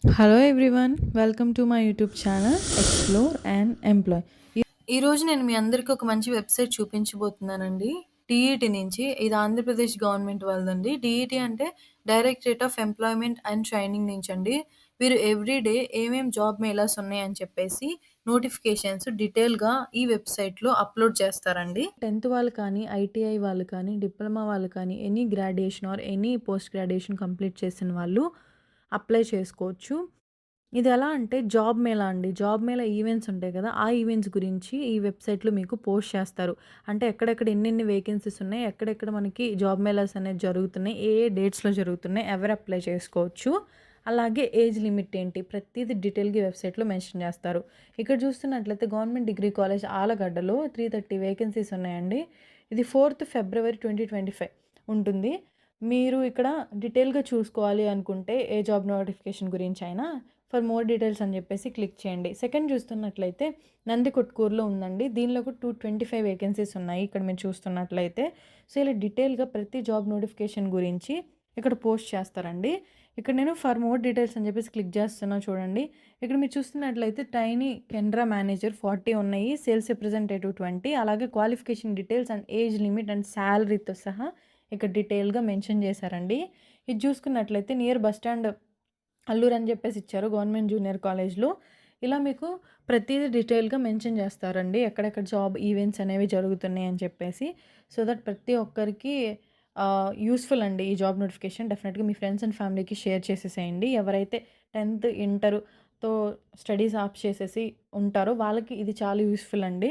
Hello everyone, welcome to my YouTube channel explore and employ. ఈరోజు నేను మీ అందరికి ఒక మంచి వెబ్‌సైట్ చూపించబోతున్నానండి. టీఈటీ నుంచి. ఇది ఆంధ్రప్రదేశ్ గవర్నమెంట్ వాళ్ళదండి. టీఈటీ అంటే directorate of employment and training నుంచండి. వీరు ఎవ్రీ డే జాబ్ మేళాస్ ఉన్నాయని చెప్పేసి నోటిఫికేషన్స్ డీటెయిల్‌గా ఈ వెబ్‌సైట్‌లో అప్‌లోడ్ చేస్తారండి. 10థ్ వాళ్ళు కానీ, ఐటీఐ వాళ్ళు కానీ, డిప్లొమా వాళ్ళు కానీ, any graduation or any post graduation complete చేసిన వాళ్ళు అప్లై చేసుకోవచ్చు. ఇది ఎలా అంటే జాబ్ మేళా అండి. జాబ్ మేళా ఈవెంట్స్ ఉంటాయి కదా! ఆ ఈవెంట్స్ గురించి ఈ వెబ్‌సైట్‌లో మీకు పోస్ట్ చేస్తారు. అంటే ఎక్కడెక్కడ ఎన్నెన్ని వేకెన్సీస్ ఉన్నాయి, ఎక్కడెక్కడ మనకి జాబ్ మేళాస్ అనేది జరుగుతున్నాయి, ఏ ఏ డేట్స్‌లో జరుగుతున్నాయి, ఎవరు అప్లై చేసుకోవచ్చు, అలాగే ఏజ్ లిమిట్ ఏంటి, ప్రతీది డీటెయిల్‌గా ఈ వెబ్‌సైట్‌లో మెన్షన్ చేస్తారు. ఇక్కడ చూస్తున్నట్లయితే గవర్నమెంట్ డిగ్రీ కాలేజ్ ఆలగడ్డలో 330 వేకెన్సీస్ ఉన్నాయండి. ఇది 4థ్ ఫిబ్రవరి 2025 ఉంటుంది. మీరు ఇక్కడ డీటెయిల్‌గా చూసుకోవాలి అనుకుంటే ఏ జాబ్ నోటిఫికేషన్ గురించైనా ఫర్ మోర్ డీటెయిల్స్ అని చెప్పేసి క్లిక్ చేయండి. సెకండ్ చూస్తున్నట్లయితే నందికొట్కూరులో ఉందండి. దీనిలో కూడా 225 వేకెన్సీస్ ఉన్నాయి ఇక్కడ మీరు చూస్తున్నట్లయితే. సో, ఇలా డీటెయిల్‌గా ప్రతి జాబ్ నోటిఫికేషన్ గురించి ఇక్కడ పోస్ట్ చేస్తారండి. ఇక్కడ నేను ఫర్ మోర్ డీటెయిల్స్ అని చెప్పేసి క్లిక్ చేస్తున్నా చూడండి. ఇక్కడ మీరు చూస్తున్నట్లయితే ట్రైనీ కెనరా మేనేజర్ 40 ఉన్నాయి. సేల్స్ రిప్రజెంటేటివ్ 20, అలాగే qualification details and age limit and సాలరీతో సహా ఇక్కడ డీటెయిల్‌గా మెన్షన్ చేశారండి. ఇది చూసుకున్నట్లయితే నియర్ బస్ స్టాండ్ అల్లూరు అని చెప్పేసి ఇచ్చారు గవర్నమెంట్ జూనియర్ కాలేజ్‌లో. ఇలా మీకు ప్రతీది డీటెయిల్‌గా మెన్షన్ చేస్తారండి. ఎక్కడెక్కడ జాబ్ ఈవెంట్స్ అనేవి జరుగుతున్నాయి అని చెప్పేసి. సో దట్ ప్రతి ఒక్కరికి యూజ్‌ఫుల్ అండి ఈ జాబ్ నోటిఫికేషన్. డెఫినిట్‌గా మీ ఫ్రెండ్స్ అండ్ ఫ్యామిలీకి షేర్ చేసేసేయండి. ఎవరైతే 10థ్, ఇంటర్‌తో స్టడీస్ ఆప్ చేసేసి ఉంటారో వాళ్ళకి ఇది చాలా యూజ్‌ఫుల్ అండి.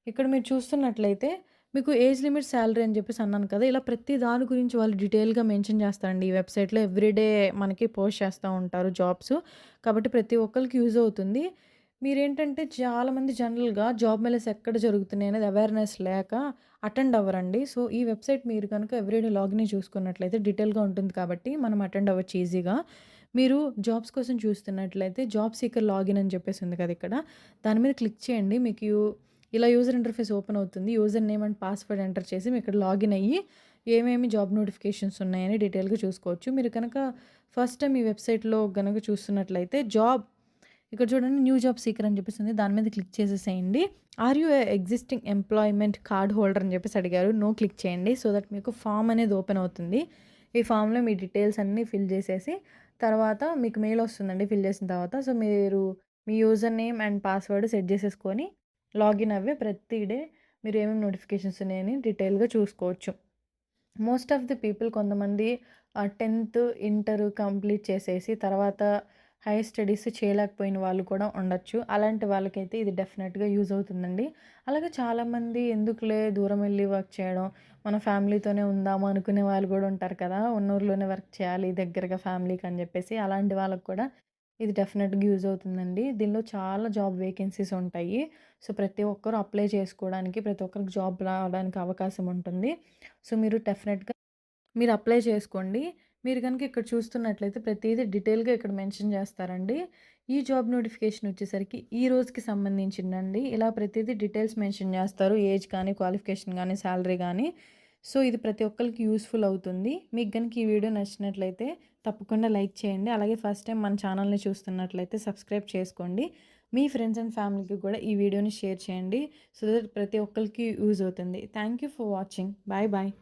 ఇక్కడ మీరు చూస్తున్నట్లయితే మీకు ఏజ్ లిమిట్, సాలరీ అని చెప్పేసి అన్నాను కదా! ఇలా ప్రతి దాని గురించి వాళ్ళు డీటెయిల్‌గా మెన్షన్ చేస్తారండి. ఈ వెబ్‌సైట్‌లో ఎవ్రీడే మనకి పోస్ట్ చేస్తా ఉంటారు జాబ్స్. కాబట్టి ప్రతి ఒక్కళ్ళకి యూజ్ అవుతుంది. మీరేంటంటే చాలామంది జనరల్‌గా జాబ్ మేళాస్ ఎక్కడ జరుగుతున్నాయి అనేది అవేర్‌నెస్ లేక అటెండ్ అవ్వరండి. సో, ఈ వెబ్‌సైట్ మీరు కనుక ఎవ్రీడే లాగిన్ అయ్యి చూసుకున్నట్లయితే డీటెయిల్‌గా ఉంటుంది కాబట్టి మనం అటెండ్ అవ్వచ్చు ఈజీగా. మీరు జాబ్స్ కోసం చూస్తున్నట్లయితే జాబ్ సీకర్ లాగిన్ అని చెప్పేసి ఉంది కదా ఇక్కడ. దాని మీద క్లిక్ చేయండి. మీకు ఇలా యూజర్ ఇంటర్ఫేస్ ఓపెన్ అవుతుంది. User name and password enter చేసి మీరు ఇక్కడ లాగిన్ అయ్యి ఏమేమి జాబ్ నోటిఫికేషన్స్ ఉన్నాయని డీటెయిల్‌గా చూసుకోవచ్చు. మీరు కనుక ఫస్ట్ టైమ్ ఈ వెబ్‌సైట్‌లో గనక చూస్తున్నట్లయితే ఇక్కడ చూడండి న్యూ జాబ్ సీకర్ అని చెప్పేసి ఉంది. దాని మీద క్లిక్ చేసేసేయండి. Are you a existing employment card holder అని చెప్పేసి అడిగారు. నో క్లిక్ చేయండి. సో దట్ మీకు ఫార్మ్ అనేది ఓపెన్ అవుతుంది. ఈ ఫార్మ్‌లో మీ డీటెయిల్స్ అన్నీ ఫిల్ చేసేసి తర్వాత మీకు మెయిల్ వస్తుందండి ఫిల్ చేసిన తర్వాత. సో, మీరు మీ user name and password set చేసేసుకొని లాగిన్ అవ్వి ప్రతి డే మీరు ఏమేమి నోటిఫికేషన్స్ ఉన్నాయని డీటెయిల్‌గా చూసుకోవచ్చు. మోస్ట్ ఆఫ్ ది పీపుల్ కొంతమంది 10థ్, ఇంటర్ కంప్లీట్ చేసేసి తర్వాత హైర్ స్టడీస్ చేయలేకపోయిన వాళ్ళు కూడా ఉండొచ్చు. అలాంటి వాళ్ళకైతే ఇది డెఫినెట్‌గా యూజ్ అవుతుందండి. అలాగే చాలామంది ఎందుకులే దూరం వెళ్లి వర్క్ చేయడం, మన ఫ్యామిలీతోనే ఉందాము అనుకునే వాళ్ళు కూడా ఉంటారు కదా! ఉన్న ఊర్లోనే వర్క్ చేయాలి దగ్గరగా ఫ్యామిలీకి అని చెప్పేసి. అలాంటి వాళ్ళకి కూడా ఇది డెఫినెట్‌గా యూజ్ అవుతుందండి. దీనిలో చాలా జాబ్ వేకెన్సీస్ ఉంటాయి. సో, ప్రతి ఒక్కరు అప్లై చేసుకోవడానికి, ప్రతి ఒక్కరికి జాబ్ రావడానికి అవకాశం ఉంటుంది. సో, మీరు అప్లై చేసుకోండి. మీరు గనుక ఇక్కడ చూస్తున్నట్లయితే ప్రతీదీ డీటెయిల్‌గా ఇక్కడ మెన్షన్ చేస్తారండి. ఈ జాబ్ నోటిఫికేషన్ వచ్చేసరికి ఈ రోజుకి సంబంధించిందండి. ఇలా ప్రతీదీ డీటెయిల్స్ మెన్షన్ చేస్తారు. ఏజ్ కానీ, క్వాలిఫికేషన్ గానీ, సాలరీ గానీ. సో, ఇది ప్రతి ఒక్కళ్ళకి యూజ్‌ఫుల్ అవుతుంది. మీకు గనుక ఈ వీడియో నచ్చినట్లయితే తప్పకుండా లైక్ చేయండి. అలాగే ఫస్ట్ టైం మన ఛానల్‌ని చూస్తున్నట్లయితే సబ్స్క్రైబ్ చేసుకోండి. మీ ఫ్రెండ్స్ అండ్ ఫ్యామిలీకి కూడా ఈ వీడియోని షేర్ చేయండి. సో దట్ ప్రతి ఒక్కళ్ళకి యూజ్ అవుతుంది. Thank you for watching. Bye bye.